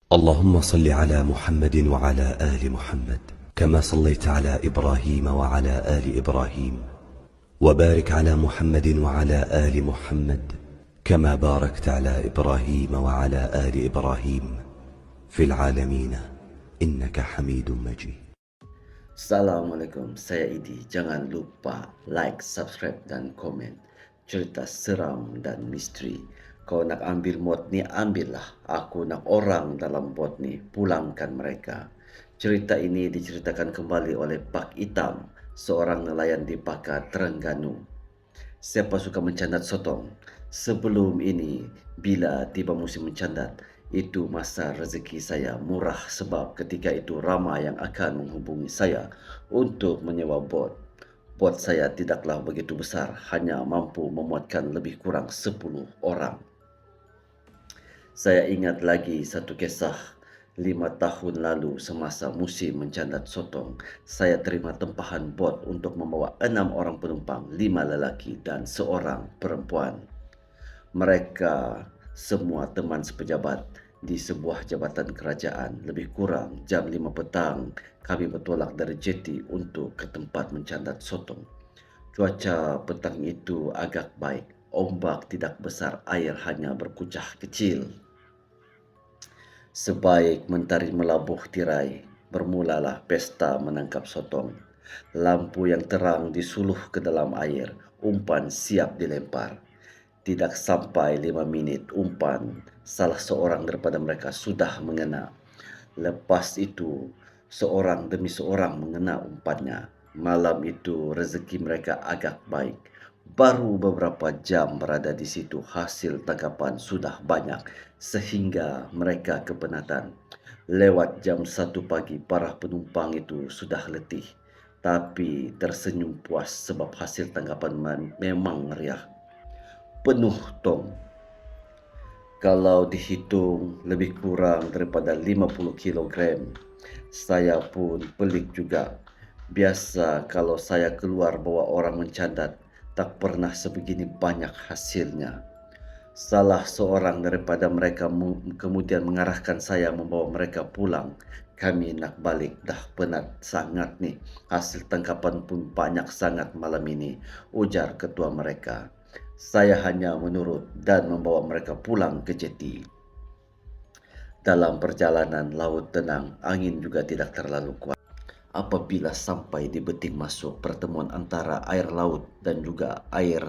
اللهم صل على محمد وعلى آل محمد كما صليت على إبراهيم وعلى آل إبراهيم وبارك على محمد وعلى آل محمد كما باركت على إبراهيم وعلى آل إبراهيم في العالمين إنك حميد مجيد. Assalamualaikum, saya Idi. Jangan lupa like, subscribe dan komen. Cerita seram dan misteri. Kau nak ambil mod ni, ambillah. Aku nak orang dalam bot ni, pulangkan mereka. Cerita ini diceritakan kembali oleh Pak Itam, seorang nelayan di Pakar, Terengganu. Siapa suka mencandat sotong? Sebelum ini, bila tiba musim mencandat, itu masa rezeki saya murah sebab ketika itu ramai yang akan menghubungi saya untuk menyewa bot. Bot saya tidaklah begitu besar, hanya mampu memuatkan lebih kurang 10 orang. Saya ingat lagi satu kisah 5 tahun lalu semasa musim mencandat sotong. Saya terima tempahan bot untuk membawa 6 orang penumpang, 5 lelaki dan seorang perempuan. Mereka semua teman sepejabat di sebuah jabatan kerajaan. Lebih kurang jam 5 petang, kami bertolak dari jeti untuk ke tempat mencandat sotong. Cuaca petang itu agak baik. Ombak tidak besar, air hanya berkucah kecil. Sebaik mentari melabuh tirai, bermulalah pesta menangkap sotong. Lampu yang terang disuluh ke dalam air, umpan siap dilempar. Tidak sampai 5 minit, umpan salah seorang daripada mereka sudah mengena. Lepas itu, seorang demi seorang mengena umpannya. Malam itu rezeki mereka agak baik. Baru beberapa jam berada di situ, hasil tangkapan sudah banyak sehingga mereka kepenatan. Lewat jam 1 pagi, para penumpang itu sudah letih. Tapi tersenyum puas sebab hasil tangkapan memang meriah. Penuh tong. Kalau dihitung lebih kurang daripada 50 kilogram. Saya pun pelik juga. Biasa kalau saya keluar bawa orang mencandat, tak pernah sebegini banyak hasilnya. Salah seorang daripada mereka kemudian mengarahkan saya membawa mereka pulang. Kami nak balik, dah penat sangat ni. Hasil tangkapan pun banyak sangat malam ini, ujar ketua mereka. Saya hanya menurut dan membawa mereka pulang ke jeti. Dalam perjalanan laut tenang, angin juga tidak terlalu kuat. Apabila sampai di beting masuk pertemuan antara air laut dan juga air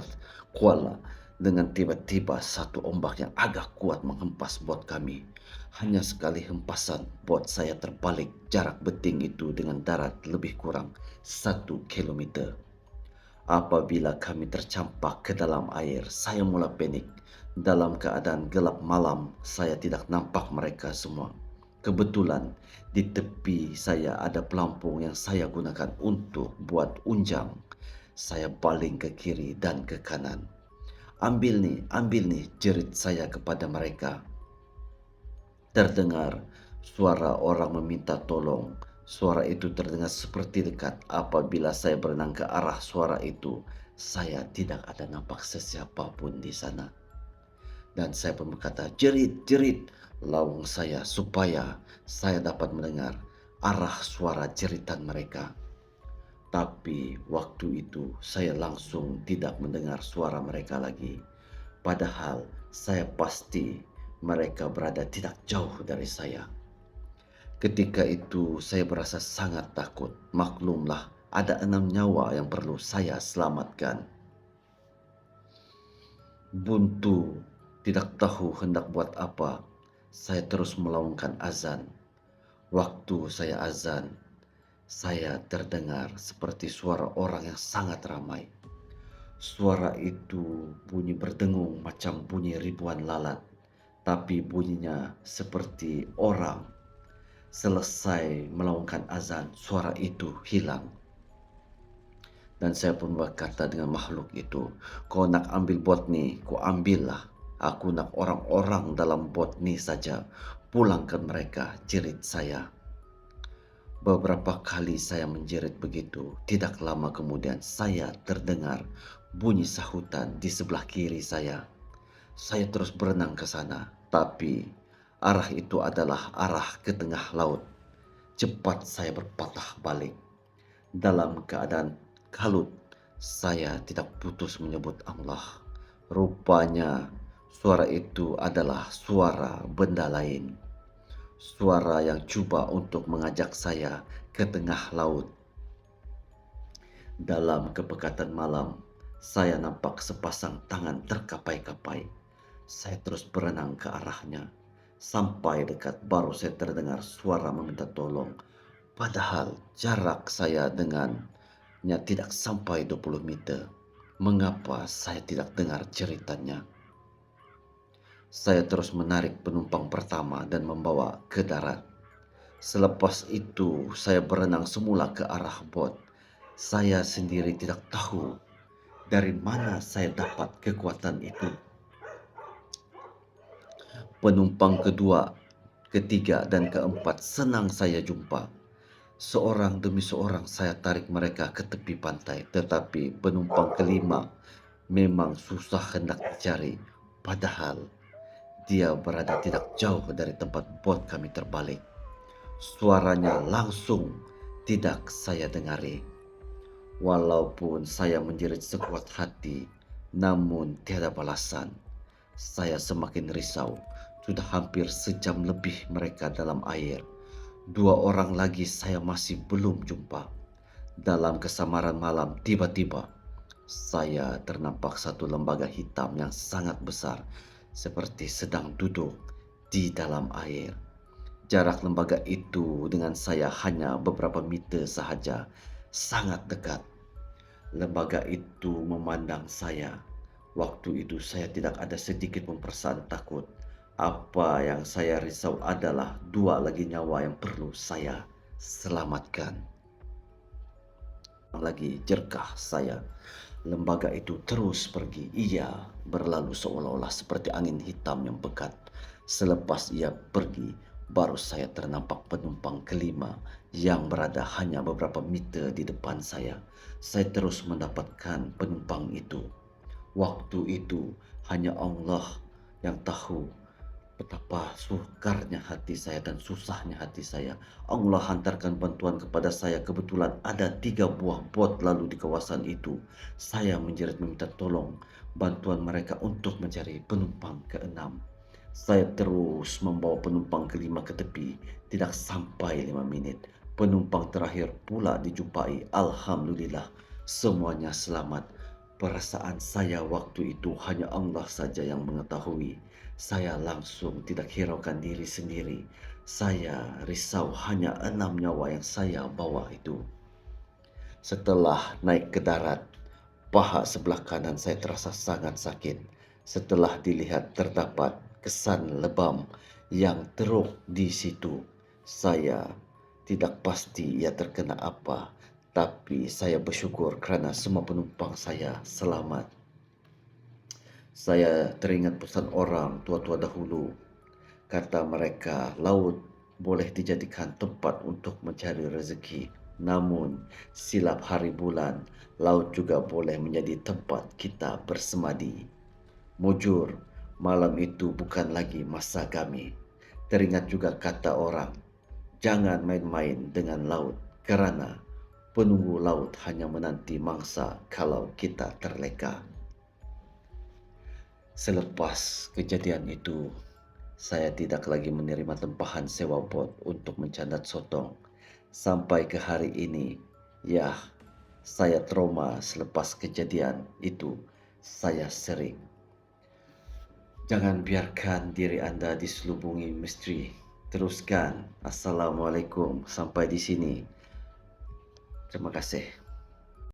kuala, dengan tiba-tiba satu ombak yang agak kuat menghempas bot kami. Hanya sekali hempasan, bot saya terbalik. Jarak beting itu dengan darat lebih kurang 1 kilometer. Apabila kami tercampak ke dalam air, saya mula panik. Dalam keadaan gelap malam, saya tidak nampak mereka semua. Kebetulan di tepi saya ada pelampung yang saya gunakan untuk buat unjang. Saya baling ke kiri dan ke kanan. Ambil nih, jerit saya kepada mereka. Terdengar suara orang meminta tolong. Suara itu terdengar seperti dekat. Apabila saya berenang ke arah suara itu, saya tidak ada nampak sesiapa pun di sana. Dan saya pun berkata, jerit, lawang saya supaya saya dapat mendengar arah suara jeritan mereka. Tapi waktu itu saya langsung tidak mendengar suara mereka lagi. Padahal saya pasti mereka berada tidak jauh dari saya. Ketika itu saya berasa sangat takut. Maklumlah, ada 6 nyawa yang perlu saya selamatkan. Buntu, tidak tahu hendak buat apa. Saya terus melaungkan azan. Waktu saya azan, saya terdengar seperti suara orang yang sangat ramai. Suara itu bunyi berdengung macam bunyi ribuan lalat, tapi bunyinya seperti orang. Selesai melaungkan azan, suara itu hilang. Dan saya pun berkata dengan makhluk itu, kau nak ambil bot ni, kau ambillah. Aku nak orang-orang dalam bot ni saja. Pulangkan mereka, jerit saya. Beberapa kali saya menjerit begitu. Tidak lama kemudian saya terdengar bunyi sahutan di sebelah kiri saya. Saya terus berenang ke sana, tapi Arah itu adalah arah ke tengah laut. Cepat saya berpatah balik. Dalam keadaan kalut, saya tidak putus menyebut Allah. Rupanya suara itu adalah suara benda lain. Suara yang coba untuk mengajak saya ke tengah laut. Dalam kepekatan malam, saya nampak sepasang tangan terkapai-kapai. Saya terus berenang ke arahnya. Sampai dekat baru saya terdengar suara meminta tolong. Padahal jarak saya dengannya tidak sampai 20 meter. Mengapa saya tidak dengar ceritanya? Saya terus menarik penumpang pertama dan membawa ke darat. Selepas itu saya berenang semula ke arah bot. Saya sendiri tidak tahu dari mana saya dapat kekuatan itu. Penumpang kedua, ketiga, dan keempat senang saya jumpa. Seorang demi seorang saya tarik mereka ke tepi pantai. Tetapi penumpang kelima memang susah hendak dicari. Padahal dia berada tidak jauh dari tempat bot kami terbalik. Suaranya langsung tidak saya dengari. Walaupun saya menjerit sekuat hati, namun tiada balasan. Saya semakin risau. Sudah hampir sejam lebih mereka dalam air. 2 orang lagi saya masih belum jumpa. Dalam kesamaran malam, tiba-tiba saya ternampak satu lembaga hitam yang sangat besar, seperti sedang duduk di dalam air. Jarak lembaga itu dengan saya hanya beberapa meter sahaja, sangat dekat. Lembaga itu memandang saya. Waktu itu saya tidak ada sedikit pun perasaan takut. Apa yang saya risau adalah 2 lagi nyawa yang perlu saya selamatkan. Lagi jerkah saya. Lembaga itu terus pergi. Ia berlalu seolah-olah seperti angin hitam yang pekat. Selepas ia pergi, baru saya ternampak penumpang kelima yang berada hanya beberapa meter di depan saya. Saya terus mendapatkan penumpang itu. Waktu itu hanya Allah yang tahu betapa sukarnya hati saya dan susahnya hati saya. Allah hantarkan bantuan kepada saya. Kebetulan ada 3 buah bot lalu di kawasan itu. Saya menjerit meminta tolong bantuan mereka untuk mencari penumpang ke-6. Saya terus membawa penumpang kelima ke tepi. Tidak sampai 5 menit. Penumpang terakhir pula dijumpai. Alhamdulillah, semuanya selamat. Perasaan saya waktu itu hanya Allah saja yang mengetahui. Saya langsung tidak hiraukan diri sendiri. Saya risau hanya 6 nyawa yang saya bawa itu. Setelah naik ke darat, paha sebelah kanan saya terasa sangat sakit. Setelah dilihat terdapat kesan lebam yang teruk di situ. Saya tidak pasti ia terkena apa, tapi saya bersyukur kerana semua penumpang saya selamat. Saya teringat pesan orang tua-tua dahulu. Kata mereka, laut boleh dijadikan tempat untuk mencari rezeki. Namun, silap hari bulan, laut juga boleh menjadi tempat kita bersemadi. Mujur, malam itu bukan lagi masa kami. Teringat juga kata orang, jangan main-main dengan laut, kerana penunggu laut hanya menanti mangsa kalau kita terleka. Selepas kejadian itu, saya tidak lagi menerima tempahan sewa bot untuk mencandat sotong. Sampai ke hari ini, ya, saya trauma selepas kejadian itu. Saya sering. Jangan biarkan diri Anda diselubungi misteri. Teruskan. Assalamualaikum. Sampai di sini. Terima kasih.